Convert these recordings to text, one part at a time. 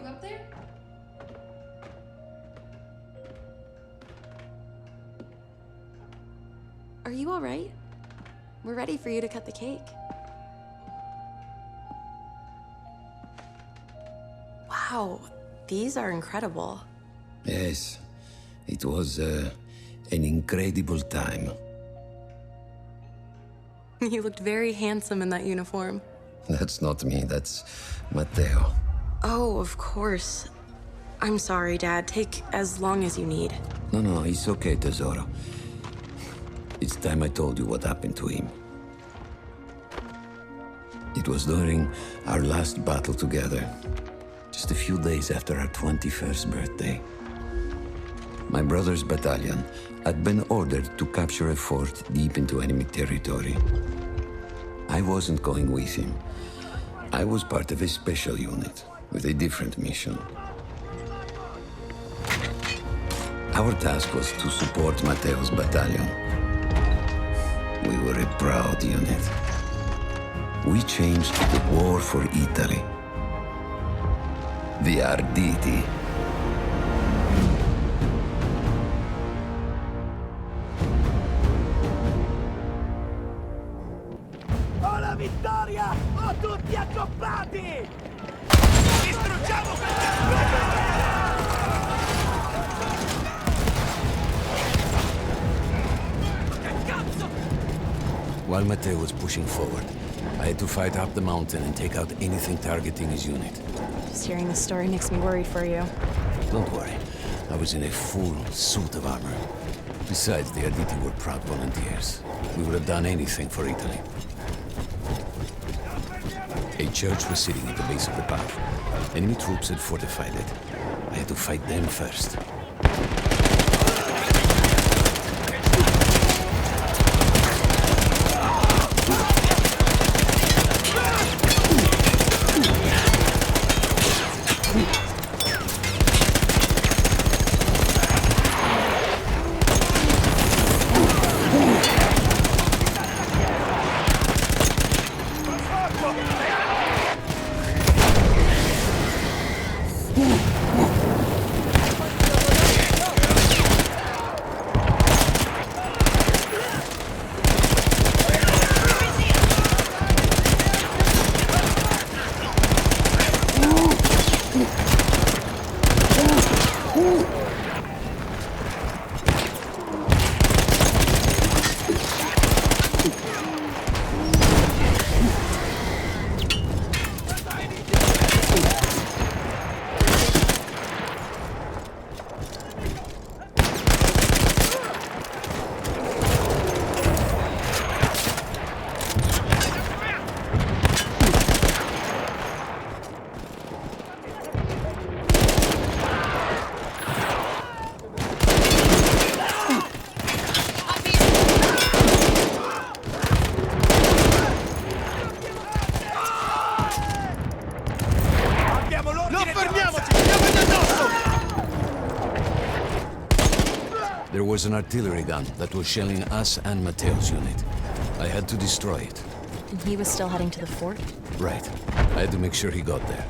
You up there? Are you all right? We're ready for you to cut the cake. Wow, these are incredible. Yes, it was an incredible time. You looked very handsome in that uniform. That's not me, that's Matteo. Oh, of course. I'm sorry, Dad. Take as long as you need. No, it's okay, Tesoro. It's time I told you what happened to him. It was during our last battle together, just a few days after our 21st birthday. My brother's battalion had been ordered to capture a fort deep into enemy territory. I wasn't going with him. I was part of a special unit with a different mission. Our task was to support Matteo's battalion. We were a proud unit. We changed the war for Italy. The Arditi. Ho la vittoria! Ho tutti accoppiati! Distruggiamo While Matteo was pushing forward, I had to fight up the mountain and take out anything targeting his unit. Just hearing the story makes me worried for you. Don't worry, I was in a full suit of armor. Besides, the Arditi were proud volunteers. We would have done anything for Italy. A church was sitting at the base of the path. Enemy troops had fortified it. I had to fight them first. There was an artillery gun that was shelling us and Matteo's unit. I had to destroy it. And he was still heading to the fort? Right. I had to make sure he got there.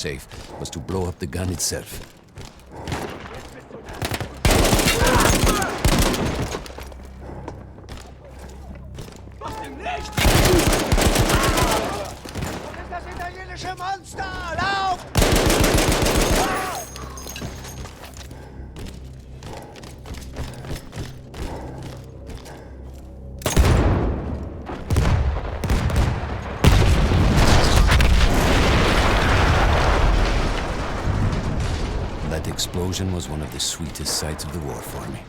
safe was to blow up the gun itself. Was denn nicht? Das ist das italienische Monster! Lauf! That explosion was one of the sweetest sights of the war for me.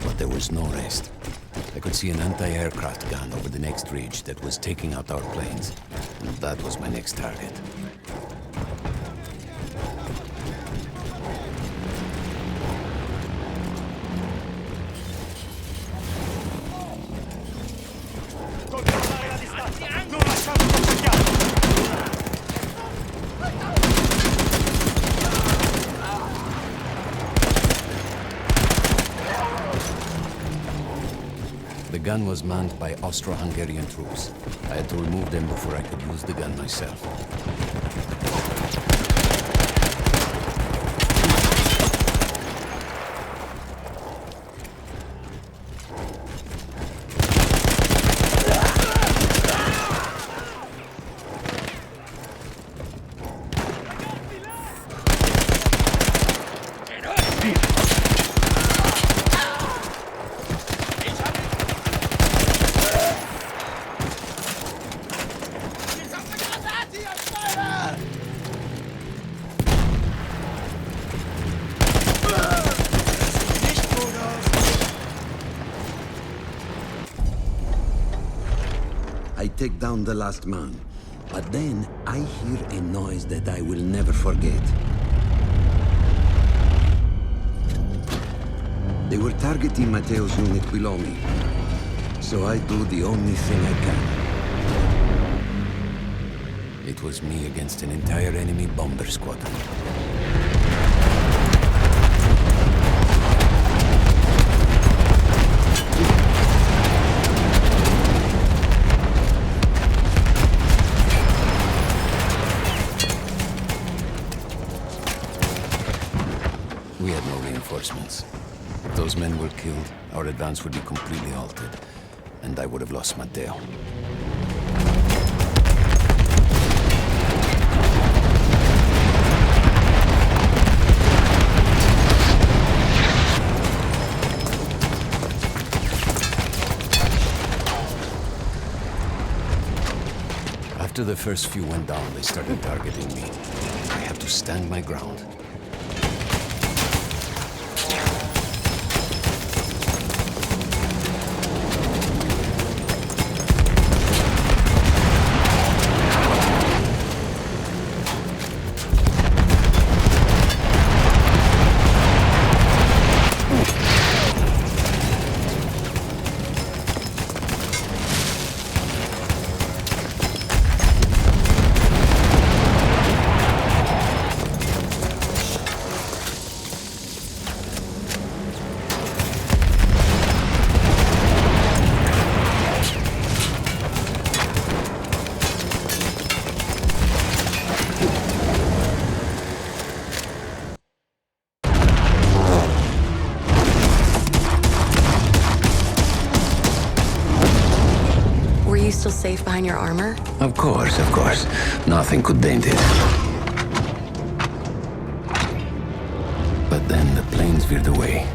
But there was no rest. I could see an anti-aircraft gun over the next ridge that was taking out our planes. And that was my next target. Controllare la distanza! Non lasciarlo sacchiare! The gun was manned by Austro-Hungarian troops. I had to remove them before I could use the gun myself. I take down the last man, but then I hear a noise that I will never forget. They were targeting Matteo's unit below me, so I do the only thing I can. It was me against an entire enemy bomber squadron. We had no reinforcements. If those men were killed, our advance would be completely halted, and I would have lost Matteo. After the first few went down, they started targeting me. I had to stand my ground. Were you still safe behind your armor? Of course, of course. Nothing could dent it. But then the planes veered away.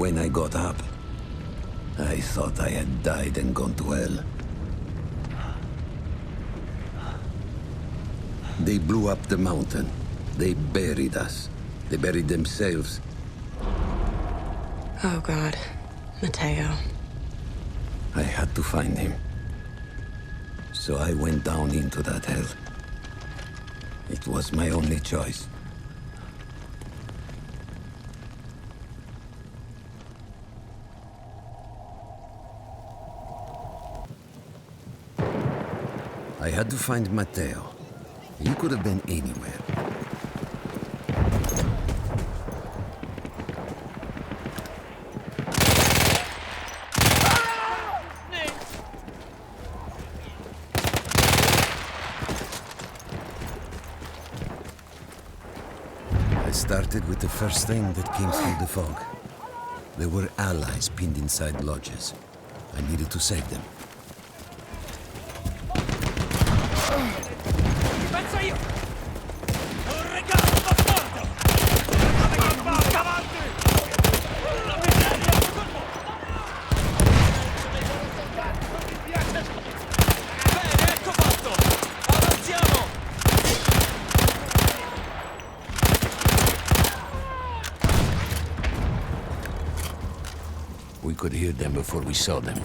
When I got up, I thought I had died and gone to hell. They blew up the mountain. They buried us. They buried themselves. Oh, God. Matteo. I had to find him. So I went down into that hell. It was my only choice. I had to find Matteo. He could have been anywhere. I started with the first thing that came through the fog. There were allies pinned inside lodges. I needed to save them. Penso io! Un regalo bastardo! Avanti! La miseria! Bene, ecco fatto! Avanziamo! We could hear them before we saw them.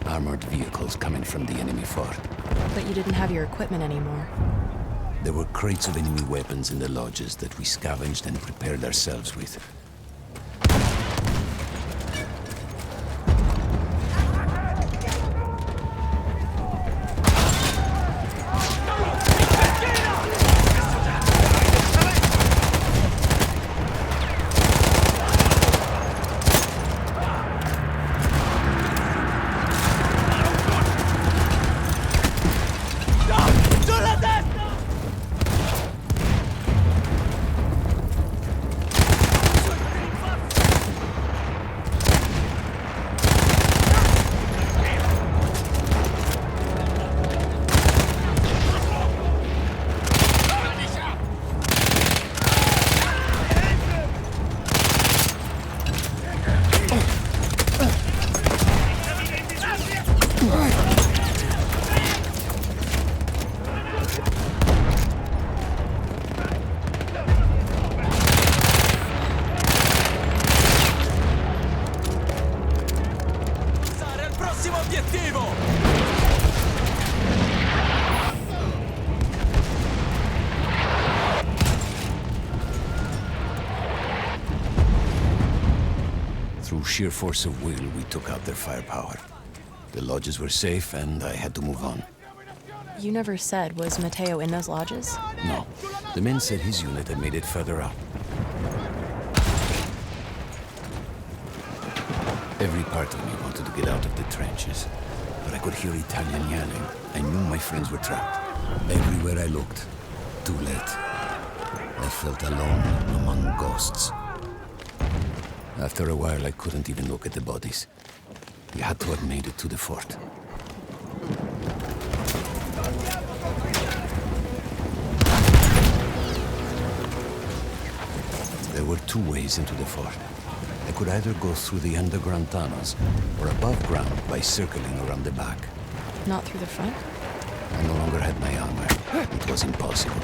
Armored vehicles coming from the enemy fort. But you didn't have your equipment anymore. There were crates of enemy weapons in the lodges that we scavenged and prepared ourselves with. Through sheer force of will, we took out their firepower. The lodges were safe, and I had to move on. You never said, was Matteo in those lodges? No. The men said his unit had made it further up. Every part of me wanted to get out of the trenches, but I could hear Italian yelling. I knew my friends were trapped. Everywhere I looked, too late. I felt alone among ghosts. After a while, I couldn't even look at the bodies. We had to have made it to the fort. There were two ways into the fort. I could either go through the underground tunnels, or above ground by circling around the back. Not through the front? I no longer had my armor. It was impossible.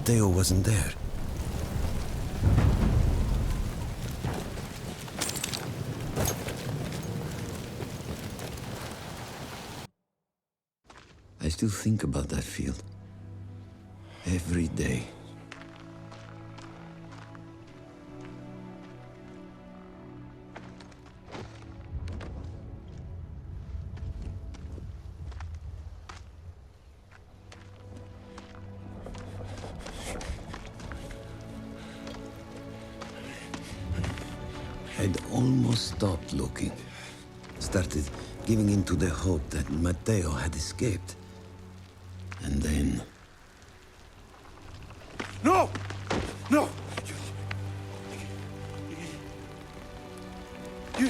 Matteo wasn't there. I still think about that field. Every day. I'd almost stopped looking. Started giving in to the hope that Matteo had escaped. And then... No! No! You...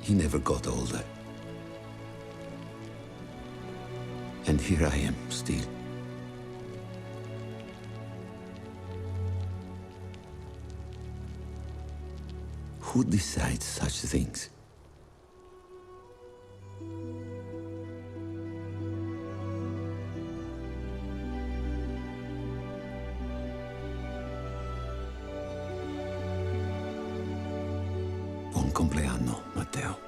He never got older. And here I am, still. Who decides such things? Buon compleanno, Matteo.